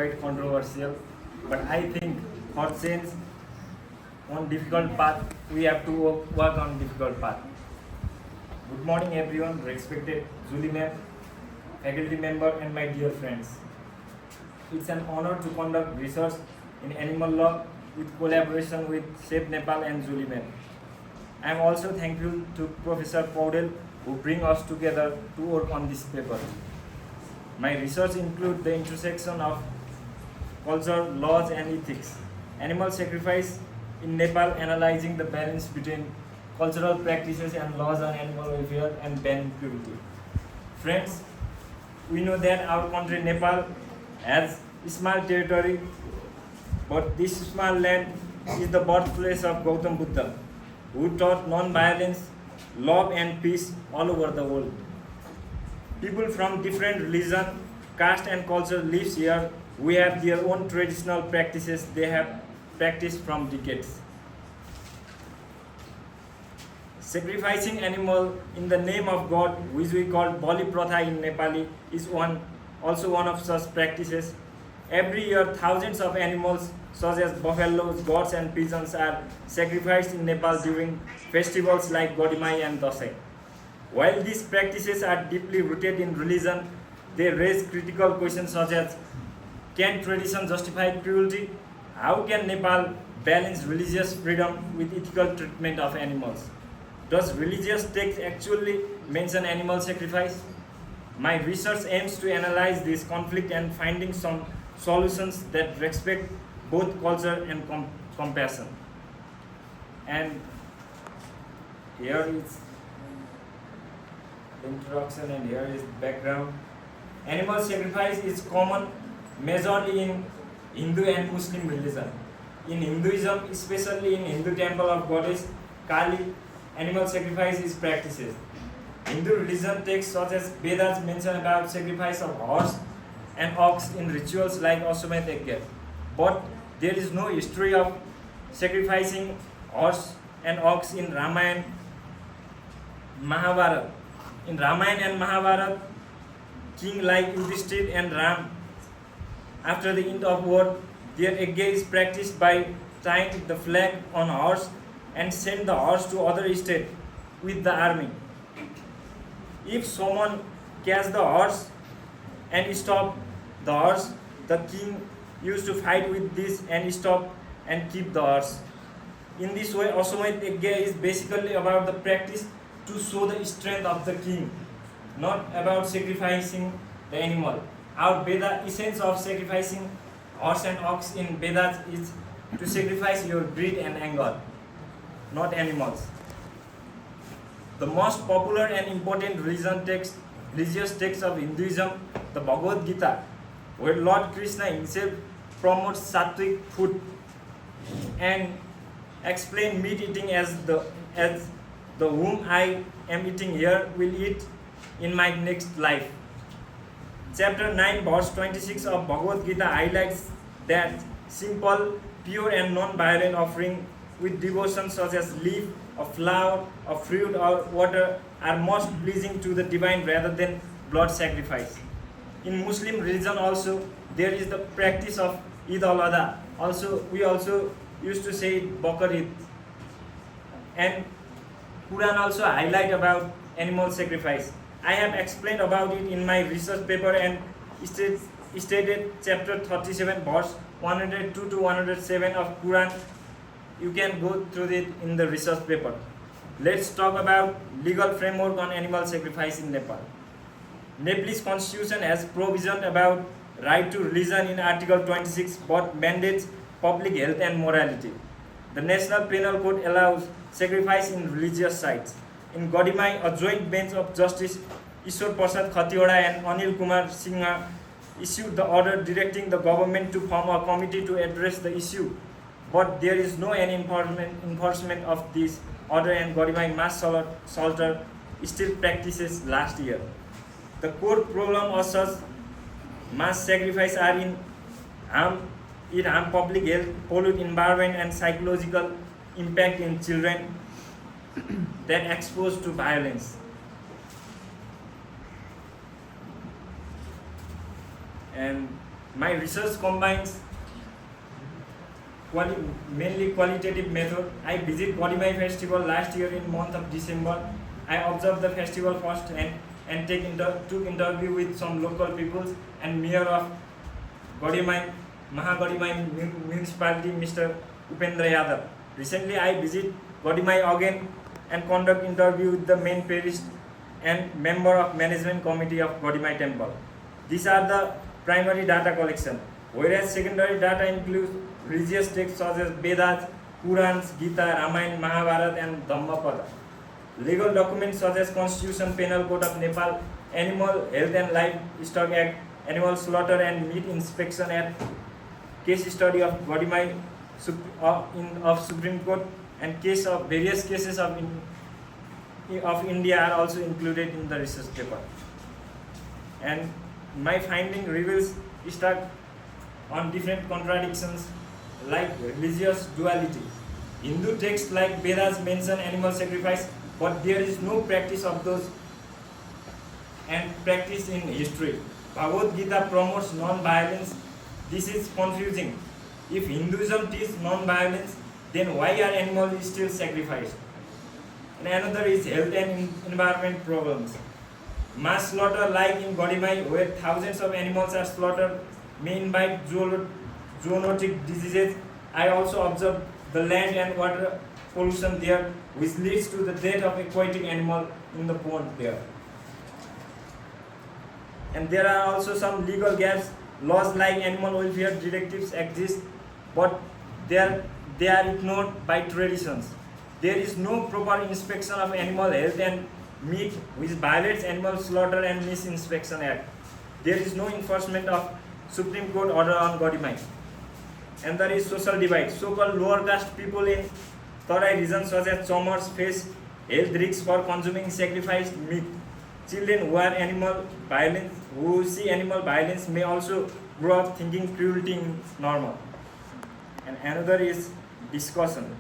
quite controversial, but I think for change on difficult path, we have to work on difficult path. Good morning everyone, respected Julie ma'am, faculty member and my dear friends. It's an honor to conduct research in animal law with collaboration with SAVE-Nepal and Julie ma'am. I am also thankful to Professor Paudel who bring us together to work on this paper. My research includes the intersection of culture, laws and ethics, animal sacrifice in Nepal, analyzing the balance between cultural practices and laws on animal welfare and banning cruelty. Friends, we know that our country Nepal has small territory, but this small land is the birthplace of Gautam Buddha, who taught non-violence, love and peace all over the world. People from different religion, caste and culture lives here. We have their own traditional practices they have practiced from decades. Sacrificing animal in the name of God, which we call Bali Pratha in Nepali, is also one of such practices. Every year, thousands of animals such as buffaloes, goats and pigeons are sacrificed in Nepal during festivals like Godimai and Dasai. While these practices are deeply rooted in religion, they raise critical questions such as, can tradition justify cruelty? How can Nepal balance religious freedom with ethical treatment of animals? Does religious text actually mention animal sacrifice? My research aims to analyze this conflict and finding some solutions that respect both culture and compassion. And here is the introduction and here is the background. Animal sacrifice is common majorly in Hindu and Muslim religion. In Hinduism, especially in Hindu temple of goddess Kali, animal sacrifice is practiced. Hindu religion texts such as Vedas mention about sacrifice of horse and ox in rituals like Ashwamedh. But there is no history of sacrificing horse and ox in Ramayana, Mahabharata. In Ramayana and Mahabharata, king like Yudhishthir and Ram, after the end of war, their yajna is practiced by tying the flag on horse and send the horse to other state with the army. If someone catch the horse and stop the horse, the king used to fight with this and stop and keep the horse. In this way, Ashwamedh yajna is basically about the practice to show the strength of the king, not about sacrificing the animal. Our Veda essence of sacrificing horse and ox in Vedas is to sacrifice your greed and anger, not animals. The most popular and important religious text of Hinduism, the Bhagavad Gita, where Lord Krishna himself promotes sattvic food and explain meat eating as the whom I am eating here will eat in my next life. Chapter 9 verse 26 of Bhagavad Gita highlights that simple, pure and non-violent offering with devotion such as leaf, a flower, a fruit or water are most pleasing to the divine rather than blood sacrifice. In Muslim religion also there is the practice of Eid al-Adha. We also used to say Bakar Eid. And Quran also highlight about animal sacrifice. I have explained about it in my research paper and stated chapter 37 verse 102 to 107 of Quran. You can go through it in the research paper. Let's talk about legal framework on animal sacrifice in Nepal. Nepalese constitution has provision about right to religion in Article 26 but mandates public health and morality. The National Penal Code allows sacrifice in religious sites. In Godimai, a joint bench of Justice Ishwar Prasad Khatiwada and Anil Kumar Singha issued the order directing the government to form a committee to address the issue. But there is no any enforcement of this order and Godimai mass slaughter still practices last year. The core problem of such mass sacrifice are in harm public health, pollute environment and psychological impact in children that exposed to violence. And My research combines mainly qualitative method. I visit Godimai festival last year in month of December. I observed the festival first and took interview with some local peoples and mayor of Godimai, Mahagodimai municipality, Mr. Upendra Yadav. Recently, I visit Godimai again and conduct interview with the main priest and member of management committee of Godimai temple. These are the primary data collection, whereas secondary data includes religious texts such as Vedas, Purans, Gita, Ramayana, Mahabharata, and Dhammapada. Legal documents such as Constitution, Penal Code of Nepal, Animal Health and Livestock Act, Animal Slaughter and Meat Inspection Act, case study of Godimai of Supreme Court, and various cases of India are also included in the research paper. And my finding reveals stuck on different contradictions like religious duality. Hindu texts like Vedas mention animal sacrifice, but there is no practice of those and practice in history. Bhagavad Gita promotes non-violence. This is confusing. If Hinduism teaches non-violence, then why are animals still sacrificed? And another is health and environment problems. Mass slaughter like in Godimai, where thousands of animals are slaughtered, may invite zoonotic diseases. I also observed the land and water pollution there, which leads to the death of aquatic animal in the pond there. And there are also some legal gaps. Laws like animal welfare directives exist, but they are ignored by traditions. There is no proper inspection of animal health and meat, which violates Animal Slaughter and Meat Inspection Act. There is no enforcement of Supreme Court order on Godimai. And there is social divide. So-called lower caste people in Tarai region such as Chomars face health risks for consuming sacrificed meat. Children who see animal violence may also grow up thinking cruelty is normal. And another is discussion.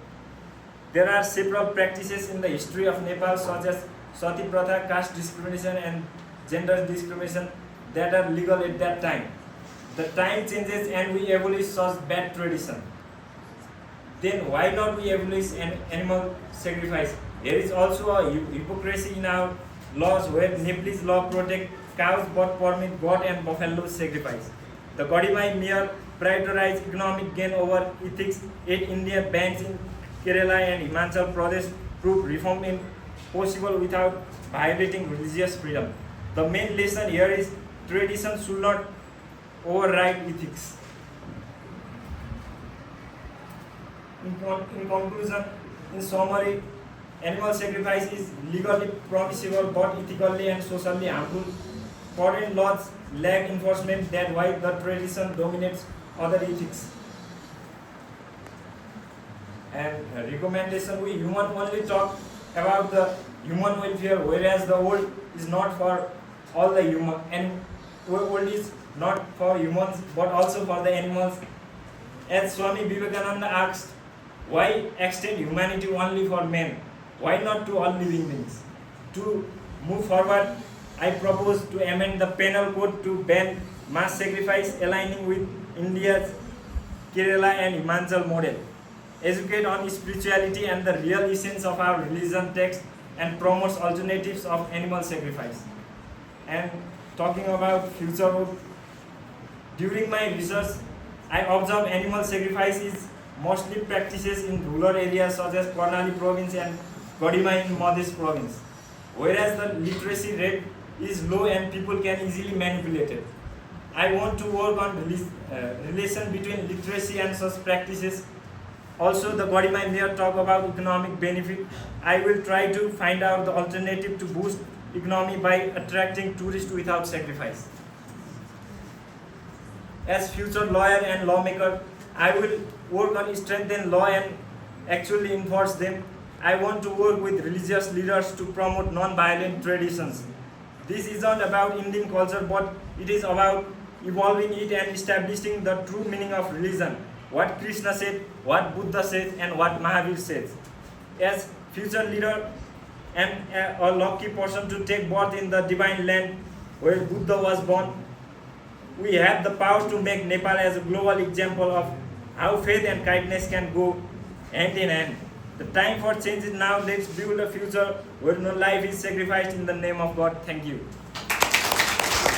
There are several practices in the history of Nepal such as Sati Pratha, caste discrimination and gender discrimination that are legal at that time. The time changes and we abolish such bad tradition. Then why not we abolish animal sacrifice? There is also a hypocrisy in our laws where Nepalese law protect cows but permit goat and buffalo sacrifice. The Godimai mayor prioritized economic gain over ethics, yet India bans in Kerala and Himachal Pradesh prove reform impossible without violating religious freedom. The main lesson here is tradition should not override ethics. In conclusion, in summary, animal sacrifice is legally permissible but ethically and socially harmful. Foreign laws lack enforcement, that's why the tradition dominates other ethics. And recommendation, we human only talk about the human welfare, whereas the world is not for all the human, and world is not for humans but also for the animals. As Swami Vivekananda asked, why extend humanity only for men? Why not to all living beings? To move forward, I propose to amend the penal code to ban mass sacrifice, aligning with India's Kerala and Himachal model. Educate on spirituality and the real essence of our religion text and promotes alternatives of animal sacrifice. And talking about future hope, during my research, I observed animal sacrifice is mostly practices in rural areas such as Karnali province and Godimai in Madhya province, whereas the literacy rate is low and people can easily manipulate it. I want to work on relation between literacy and such practices. Also, the Godimai mayor talk about economic benefit. I will try to find out the alternative to boost economy by attracting tourists without sacrifice. As future lawyer and lawmaker, I will work on strengthen law and actually enforce them. I want to work with religious leaders to promote non-violent traditions. This isn't about Indian culture, but it is about evolving it and establishing the true meaning of religion. What Krishna said, what Buddha said, and what Mahavir says. As future leader, I am a lucky person to take birth in the divine land where Buddha was born. We have the power to make Nepal as a global example of how faith and kindness can go hand in hand. The time for change is now. Let's build a future where no life is sacrificed in the name of God. Thank you.